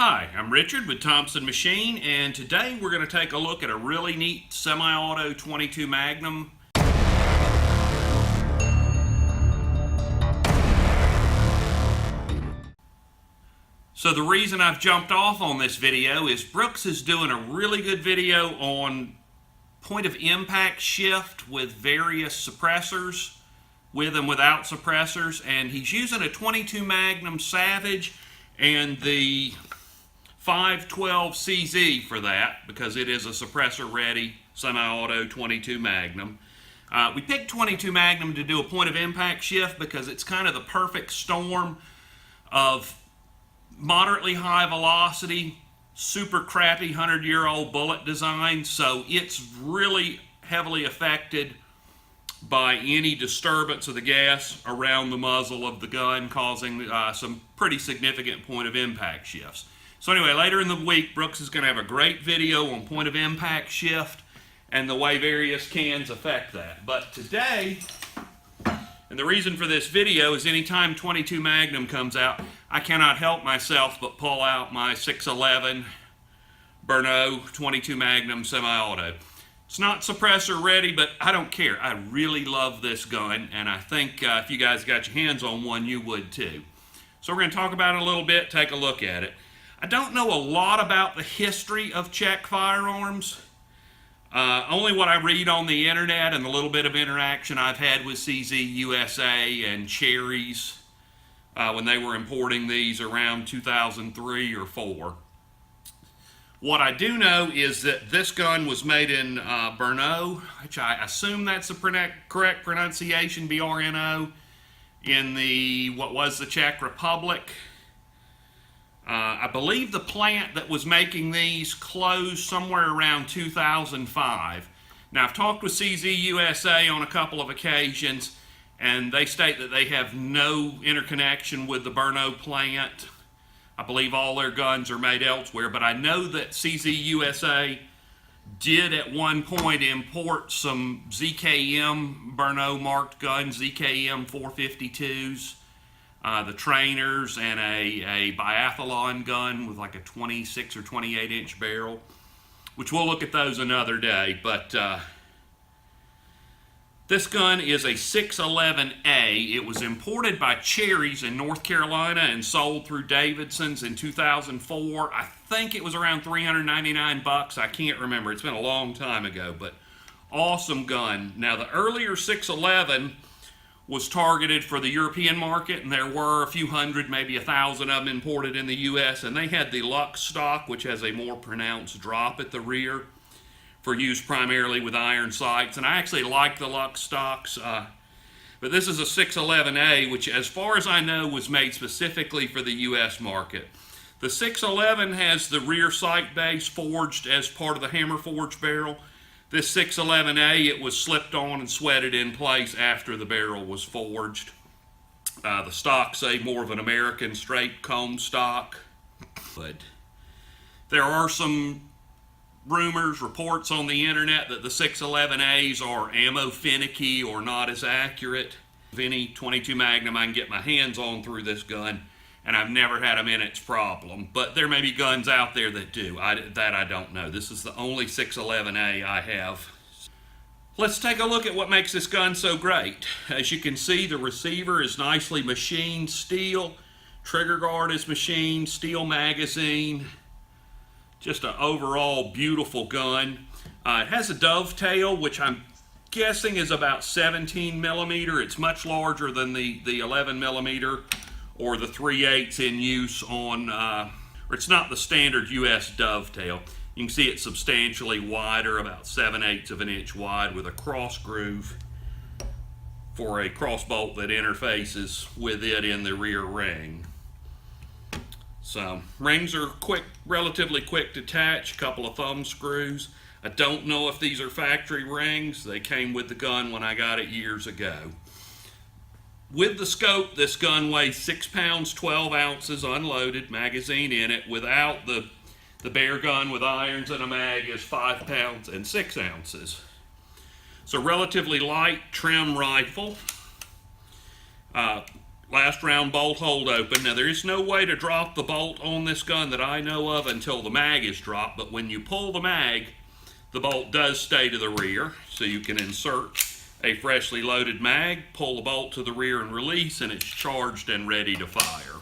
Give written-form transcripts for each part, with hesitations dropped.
Hi, I'm Richard with Thompson Machine, and today we're going to take a look at a really neat semi-auto 22 Magnum. So the reason I've jumped off on this video is Brooks is doing a really good video on point of impact shift with various suppressors, with and without suppressors, and he's using a 22 Magnum Savage and the 512 CZ for that, because it is a suppressor ready semi-auto 22 Magnum. We picked 22 Magnum to do a point of impact shift because it's kind of the perfect storm of moderately high velocity, super crappy 100-year-old bullet design, so it's really heavily affected by any disturbance of the gas around the muzzle of the gun, causing some pretty significant point of impact shifts. So anyway, later in the week, Brooks is going to have a great video on point of impact shift and the way various cans affect that. But today, and the reason for this video is anytime 22 Magnum comes out, I cannot help myself but pull out my 611 Brno 22 Magnum semi-auto. It's not suppressor ready, but I don't care. I really love this gun, and I think if you guys got your hands on one, you would too. So we're going to talk about it a little bit, take a look at it. I don't know a lot about the history of Czech firearms. Only what I read on the internet and the little bit of interaction I've had with CZ USA and Cherries when they were importing these around 2003 or 4. What I do know is that this gun was made in Brno, which I assume that's the correct pronunciation, BRNO, in what was the Czech Republic. I believe the plant that was making these closed somewhere around 2005. Now, I've talked with CZ USA on a couple of occasions, and they state that they have no interconnection with the Brno plant. I believe all their guns are made elsewhere, but I know that CZ USA did at one point import some ZKM Brno marked guns, ZKM 452s. The trainers, and a biathlon gun with like a 26 or 28 inch barrel, which we'll look at those another day. But this gun is a 611A. It was imported by Cherries in North Carolina and sold through Davidson's in 2004. I think it was around $399. I can't remember. It's been a long time ago, but awesome gun. Now, the earlier 611 was targeted for the European market, and there were a few hundred, maybe 1,000 of them imported in the U.S., and they had the Lux stock, which has a more pronounced drop at the rear for use primarily with iron sights, and I actually like the Lux stocks, but this is a 611A, which as far as I know was made specifically for the U.S. market. The 611 has the rear sight base forged as part of the hammer forged barrel. This 611A, it was slipped on and sweated in place after the barrel was forged. The stock say more of an American straight comb stock. But there are some rumors, reports on the internet that the 611As are ammo finicky or not as accurate. If any 22 Magnum I can get my hands on through this gun, and I've never had a minute's problem. But there may be guns out there that do. That I don't know. This is the only 611A I have. Let's take a look at what makes this gun so great. As you can see, the receiver is nicely machined steel. Trigger guard is machined, steel magazine. Just an overall beautiful gun. It has a dovetail, which I'm guessing is about 17 millimeter. It's much larger than the 11 millimeter. Or the 3/8 in use on, or it's not the standard US dovetail. You can see it's substantially wider, about 7/8 of an inch wide, with a cross groove for a cross bolt that interfaces with it in the rear ring. So, rings are quick, relatively quick to attach, a couple of thumb screws. I don't know if these are factory rings. They came with the gun when I got it years ago. With the scope, this gun weighs 6 pounds, 12 ounces unloaded, magazine in it. Without the bear gun with irons and a mag is 5 pounds and 6 ounces. So relatively light trim rifle. last round bolt hold open. Now there is no way to drop the bolt on this gun that I know of until the mag is dropped, but when you pull the mag, the bolt does stay to the rear, so you can insert a freshly loaded mag, pull the bolt to the rear and release, and it's charged and ready to fire.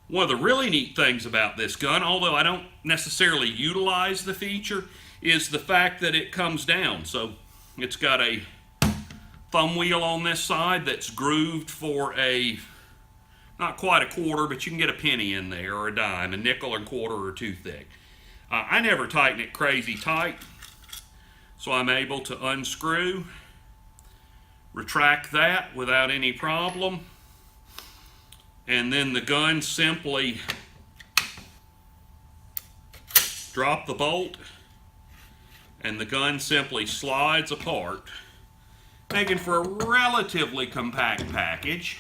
One of the really neat things about this gun, although I don't necessarily utilize the feature, is the fact that it comes down. So it's got a thumb wheel on this side that's grooved for not quite a quarter, but you can get a penny in there, or a dime. A nickel and quarter or too thick. I never tighten it crazy tight, so I'm able to unscrew, retract that without any problem, and then the gun simply drop the bolt, and the gun simply slides apart, making for a relatively compact package.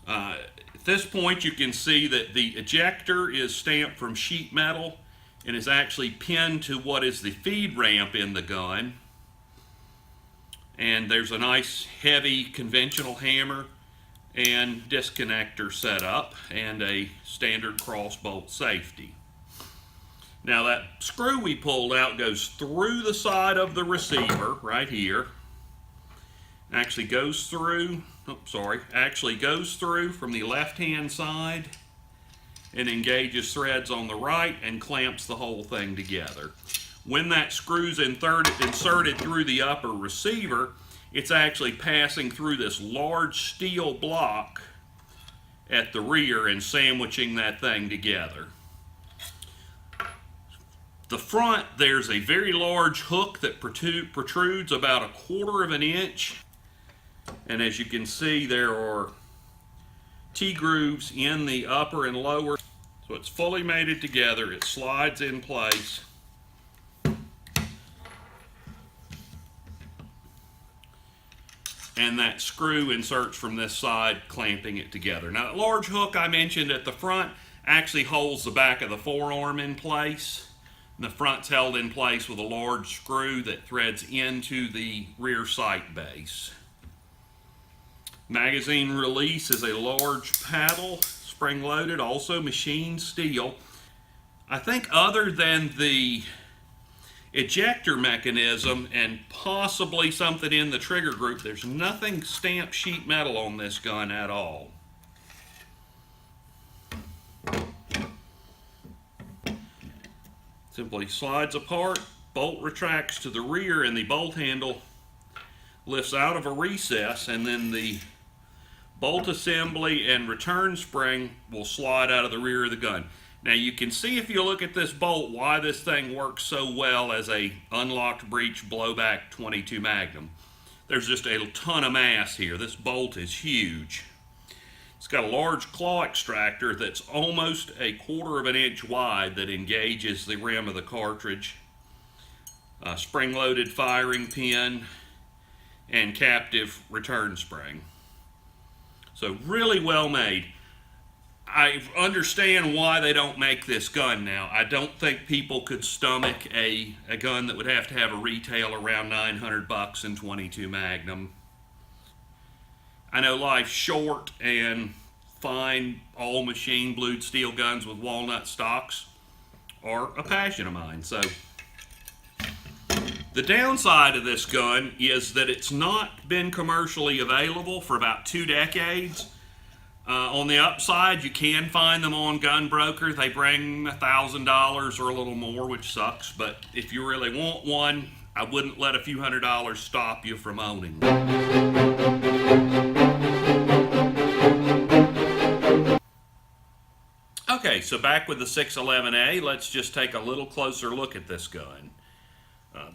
At this point you can see that the ejector is stamped from sheet metal and is actually pinned to what is the feed ramp in the gun. And there's a nice heavy conventional hammer and disconnector set up, and a standard cross bolt safety. Now that screw we pulled out goes through the side of the receiver right here. Actually goes through from the left hand side and engages threads on the right and clamps the whole thing together. When that screw's inserted through the upper receiver, it's actually passing through this large steel block at the rear and sandwiching that thing together. The front, there's a very large hook that protrudes about 1/4 of an inch, and as you can see, there are T-grooves in the upper and lower, so it's fully mated together. It slides in place, and that screw inserts from this side, clamping it together. Now that large hook I mentioned at the front actually holds the back of the forearm in place. And the front's held in place with a large screw that threads into the rear sight base. Magazine release is a large paddle, spring-loaded, also machined steel. I think other than the ejector mechanism and possibly something in the trigger group, there's nothing stamped sheet metal on this gun at all. Simply slides apart, bolt retracts to the rear, and the bolt handle lifts out of a recess, and then the bolt assembly and return spring will slide out of the rear of the gun. Now you can see, if you look at this bolt, why this thing works so well as a unlocked breech blowback 22 Magnum. There's just a ton of mass here. This bolt is huge. It's got a large claw extractor that's almost 1/4 of an inch wide that engages the rim of the cartridge. A spring-loaded firing pin and captive return spring. So really well made. I understand why they don't make this gun now. I don't think people could stomach a gun that would have to have a retail around $900 in 22 Magnum. I know life's short, and fine all machine blued steel guns with walnut stocks are a passion of mine. So the downside of this gun is that it's not been commercially available for about 2 decades. On the upside, you can find them on Gunbroker. They bring $1,000 or a little more, which sucks. But if you really want one, I wouldn't let a few $100s stop you from owning one. Okay, so back with the 611A, let's just take a little closer look at this gun.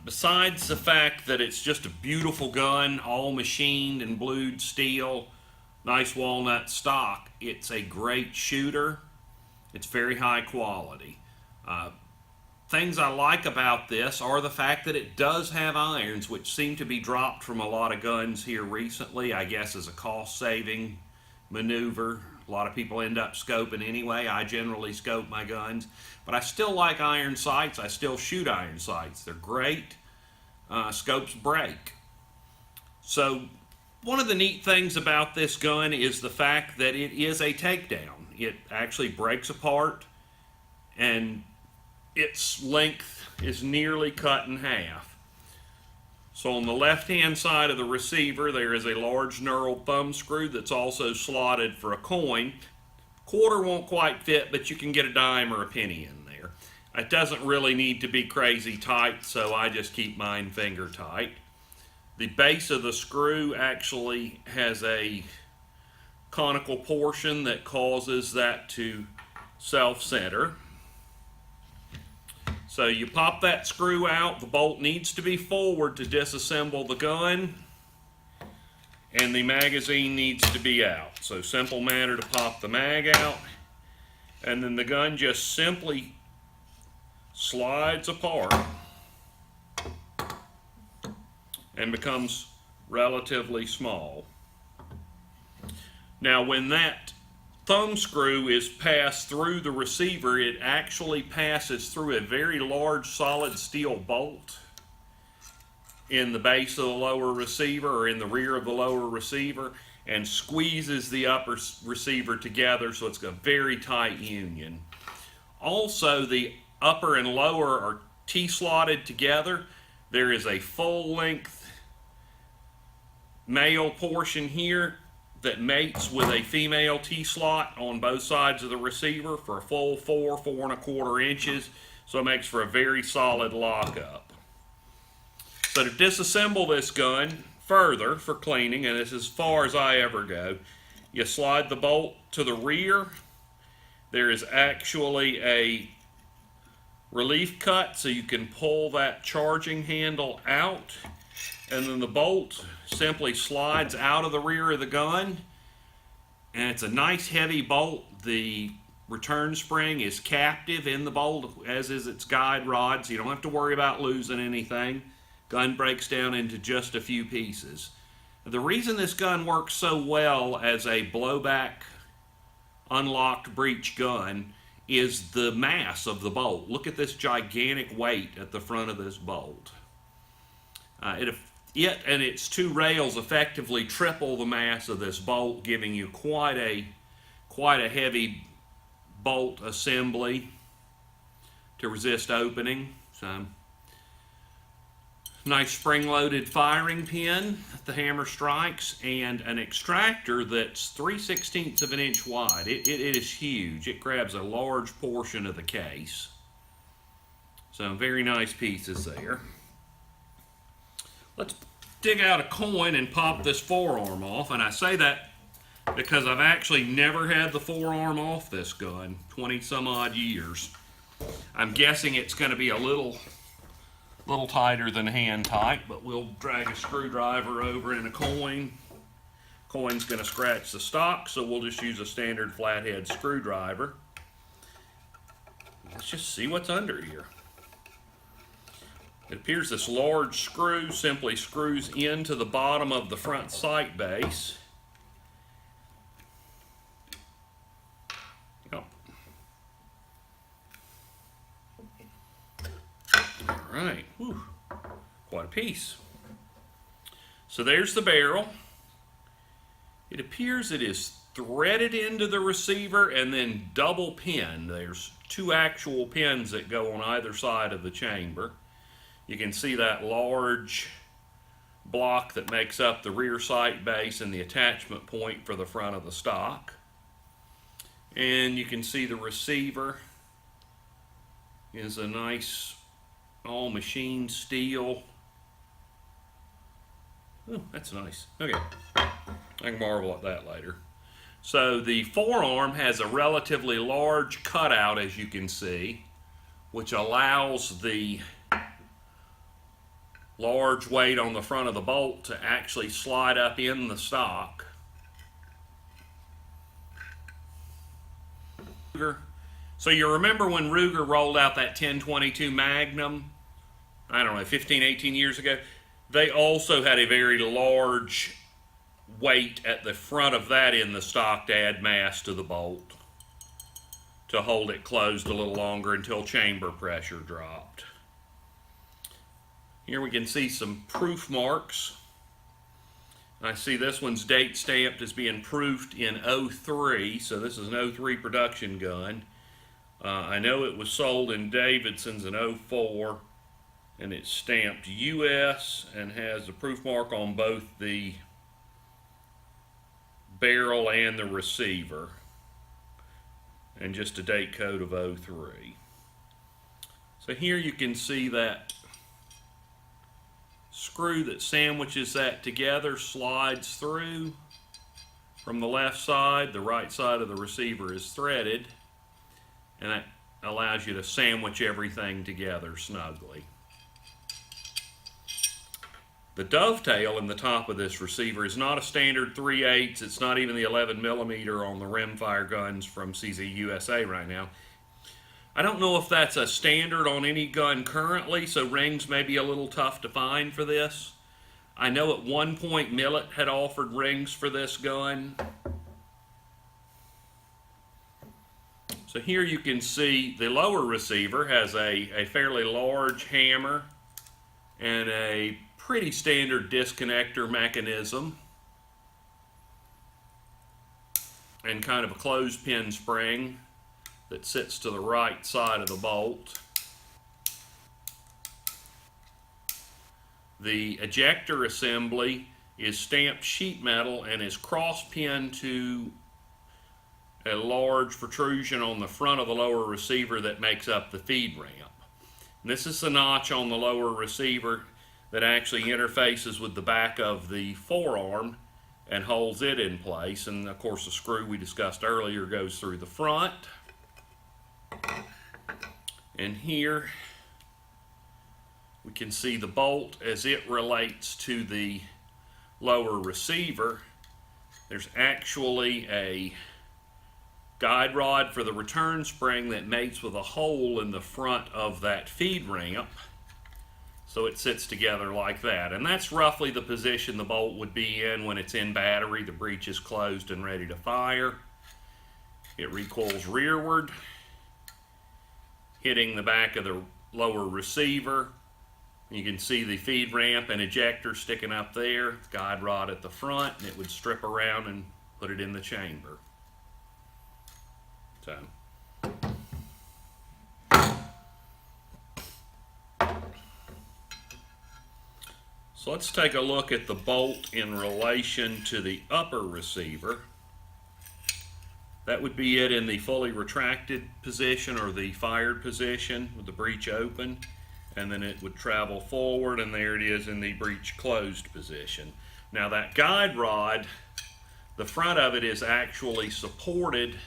Besides the fact that it's just a beautiful gun, all machined and blued steel, nice walnut stock, it's a great shooter. It's very high quality. Things I like about this are the fact that it does have irons, which seem to be dropped from a lot of guns here recently, I guess as a cost-saving maneuver. A lot of people end up scoping anyway. I generally scope my guns, but I still like iron sights. I still shoot iron sights. They're great. Scopes break. So One of the neat things about this gun is the fact that it is a takedown. It actually breaks apart and its length is nearly cut in half. So on the left hand side of the receiver there is a large knurled thumb screw that's also slotted for a coin. Quarter won't quite fit, but you can get a dime or a penny in there. It doesn't really need to be crazy tight, so I just keep mine finger tight. The base of the screw actually has a conical portion that causes that to self-center. So you pop that screw out, the bolt needs to be forward to disassemble the gun, and the magazine needs to be out. So simple matter to pop the mag out, and then the gun just simply slides apart and becomes relatively small. Now when that thumb screw is passed through the receiver, it actually passes through a very large solid steel bolt in the base of the lower receiver or in the rear of the lower receiver and squeezes the upper receiver together, so it's a very tight union. Also, the upper and lower are T-slotted together. There is a full-length male portion here that mates with a female T-slot on both sides of the receiver for a full 4.25 inches, so it makes for a very solid lockup. So to disassemble this gun further for cleaning, and this is as far as I ever go, you slide the bolt to the rear. There is actually a relief cut so you can pull that charging handle out, and then the bolt simply slides out of the rear of the gun, and it's a nice heavy bolt. The return spring is captive in the bolt, as is its guide rod, so you don't have to worry about losing anything. Gun breaks down into just a few pieces. The reason this gun works so well as a blowback unlocked breech gun is the mass of the bolt. Look at this gigantic weight at the front of this bolt. It and its two rails effectively triple the mass of this bolt, giving you quite a heavy bolt assembly to resist opening. So, nice spring-loaded firing pin that the hammer strikes, and an extractor that's 3/16 of an inch wide. It is huge. It grabs a large portion of the case. So very nice pieces there. Let's dig out a coin and pop this forearm off, and I say that because I've actually never had the forearm off this gun, 20 some odd years. I'm guessing it's going to be a little tighter than hand tight, but we'll drag a screwdriver over in a coin. Coin's going to scratch the stock, so we'll just use a standard flathead screwdriver. Let's just see what's under here. It appears this large screw simply screws into the bottom of the front sight base. Oh. All right, whew. Quite a piece. So there's the barrel. It appears it is threaded into the receiver and then double pinned. There's two actual pins that go on either side of the chamber. You can see that large block that makes up the rear sight base and the attachment point for the front of the stock. And you can see the receiver is a nice all machined steel. Oh, that's nice. Okay, I can marvel at that later. So the forearm has a relatively large cutout, as you can see, which allows the large weight on the front of the bolt to actually slide up in the stock. So you remember when Ruger rolled out that 10/22 Magnum, I don't know, 15, 18 years ago? They also had a very large weight at the front of that in the stock to add mass to the bolt, to hold it closed a little longer until chamber pressure dropped. Here we can see some proof marks. I see this one's date stamped as being proofed in '03, so this is an '03 production gun. I know it was sold in Davidson's in '04, and it's stamped US and has the proof mark on both the barrel and the receiver, and just a date code of '03. So here you can see that screw that sandwiches that together slides through from the left side. The right side of the receiver is threaded, and that allows you to sandwich everything together snugly. The dovetail in the top of this receiver is not a standard 3/8. It's not even the 11mm on the rimfire guns from CZ USA right now. I don't know if that's a standard on any gun currently, so rings may be a little tough to find for this. I know at one point Millet had offered rings for this gun. So here you can see the lower receiver has a fairly large hammer and a pretty standard disconnector mechanism and kind of a clothespin spring that sits to the right side of the bolt. The ejector assembly is stamped sheet metal and is cross-pinned to a large protrusion on the front of the lower receiver that makes up the feed ramp. And this is the notch on the lower receiver that actually interfaces with the back of the forearm and holds it in place. And of course the screw we discussed earlier goes through the front. And here we can see the bolt as it relates to the lower receiver. There's actually a guide rod for the return spring that mates with a hole in the front of that feed ramp. So it sits together like that. And that's roughly the position the bolt would be in when it's in battery. The breech is closed and ready to fire. It recoils rearward, hitting the back of the lower receiver. You can see the feed ramp and ejector sticking up there, guide rod at the front, and it would strip around and put it in the chamber. So let's take a look at the bolt in relation to the upper receiver. That would be it in the fully retracted position or the fired position with the breech open, and then it would travel forward, and there it is in the breech closed position. Now that guide rod, the front of it is actually supported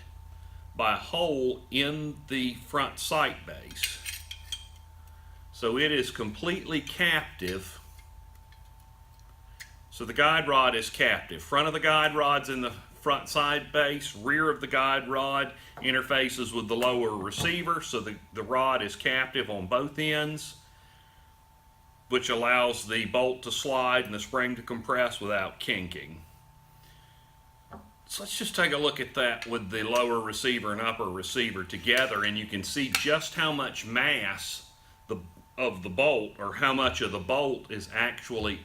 by a hole in the front sight base. So it is completely captive. So the guide rod is captive. Front of the guide rod's in the front side base, rear of the guide rod interfaces with the lower receiver, so the rod is captive on both ends, which allows the bolt to slide and the spring to compress without kinking. So let's just take a look at that with the lower receiver and upper receiver together, and you can see just how much mass of the bolt, or how much of the bolt is actually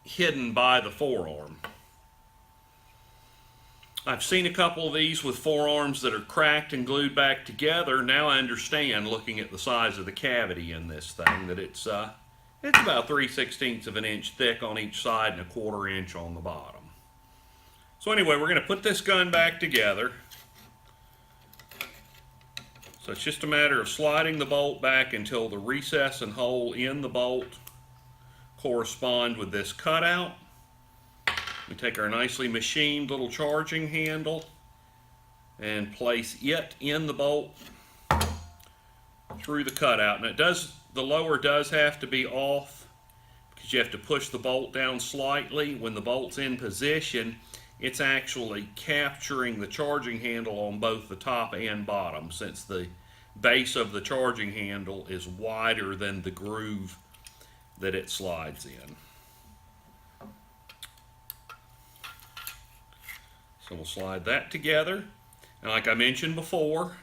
hidden by the forearm. I've seen a couple of these with forearms that are cracked and glued back together. Now I understand, looking at the size of the cavity in this thing, that it's about 3/16 of an inch thick on each side and 1/4 inch on the bottom. So anyway, we're going to put this gun back together. So it's just a matter of sliding the bolt back until the recess and hole in the bolt correspond with this cutout. We take our nicely machined little charging handle and place it in the bolt through the cutout. And the lower does have to be off because you have to push the bolt down slightly. When the bolt's in position, it's actually capturing the charging handle on both the top and bottom, since the base of the charging handle is wider than the groove that it slides in. So we'll slide that together. And like I mentioned before,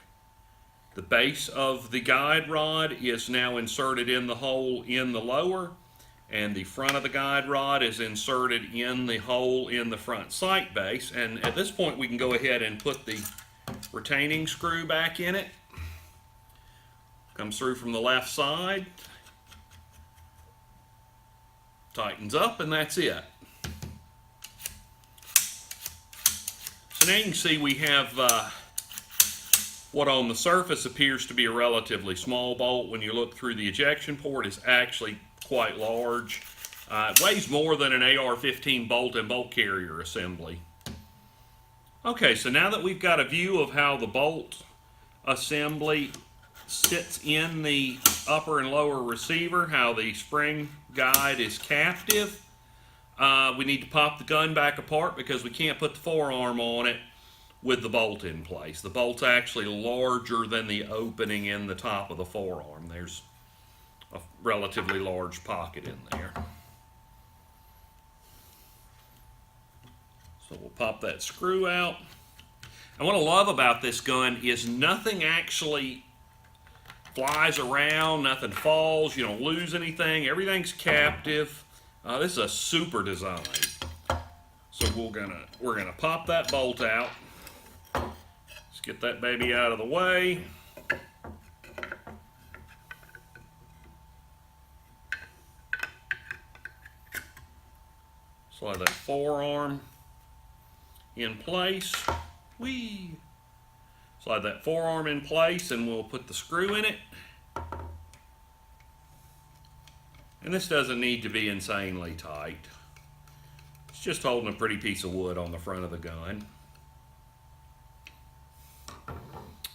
the base of the guide rod is now inserted in the hole in the lower. and the front of the guide rod is inserted in the hole in the front sight base. And at this point we can go ahead and put the retaining screw back in it. Comes through from the left side, tightens up, and that's it. So now you can see we have what on the surface appears to be a relatively small bolt. When you look through the ejection port, it's actually quite large. It weighs more than an AR-15 bolt and bolt carrier assembly. Okay, so now that we've got a view of how the bolt assembly sits in the upper and lower receiver, how the spring guide is captive, we need to pop the gun back apart because we can't put the forearm on it with the bolt in place. The bolt's actually larger than the opening in the top of the forearm. There's a relatively large pocket in there. So we'll pop that screw out. And what I love about this gun is nothing actually flies around, nothing falls, you don't lose anything, everything's captive. This is a super design. So we're gonna pop that bolt out. Let's get that baby out of the way. Slide that forearm in place. Whee! Slide that forearm in place and we'll put the screw in it. And this doesn't need to be insanely tight. It's just holding a pretty piece of wood on the front of the gun.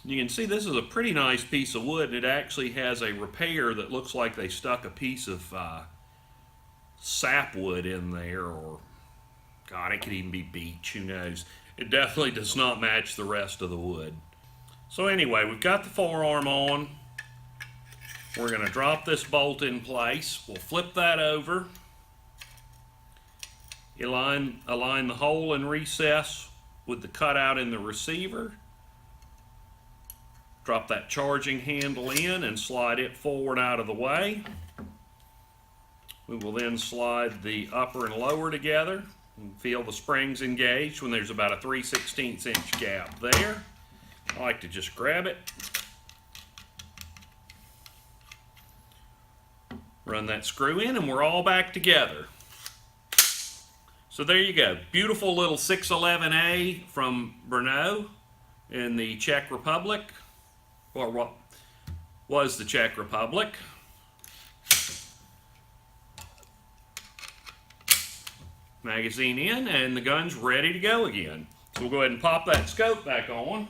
You can see this is a pretty nice piece of wood, and it actually has a repair that looks like they stuck a piece of sapwood in there, or God, it could even be beech, who knows. It definitely does not match the rest of the wood. So anyway, we've got the forearm on. We're going to drop this bolt in place. We'll flip that over. Align the hole and recess with the cutout in the receiver. Drop that charging handle in and slide it forward out of the way. We will then slide the upper and lower together and feel the springs engaged when there's about a 3/16 inch gap there. I like to just grab it. Run that screw in and we're all back together. So there you go. Beautiful little 611A from Brno in the Czech Republic, or what was the Czech Republic. Magazine in and the gun's ready to go again. So we'll go ahead and pop that scope back on.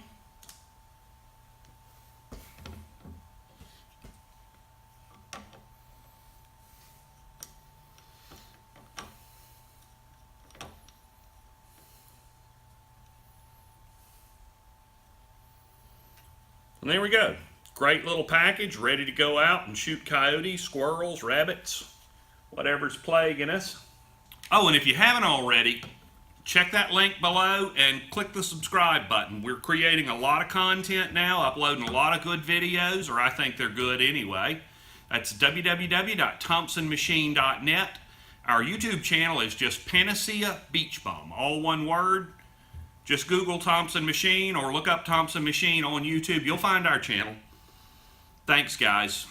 And there we go. Great little package, ready to go out and shoot coyotes, squirrels, rabbits, whatever's plaguing us. Oh, and if you haven't already, check that link below and click the subscribe button. We're creating a lot of content now, uploading a lot of good videos, or I think they're good anyway. That's www.thompsonmachine.net. Our YouTube channel is just Panacea Beach Bum, all one word. Just Google Thompson Machine or look up Thompson Machine on YouTube. You'll find our channel. Thanks, guys.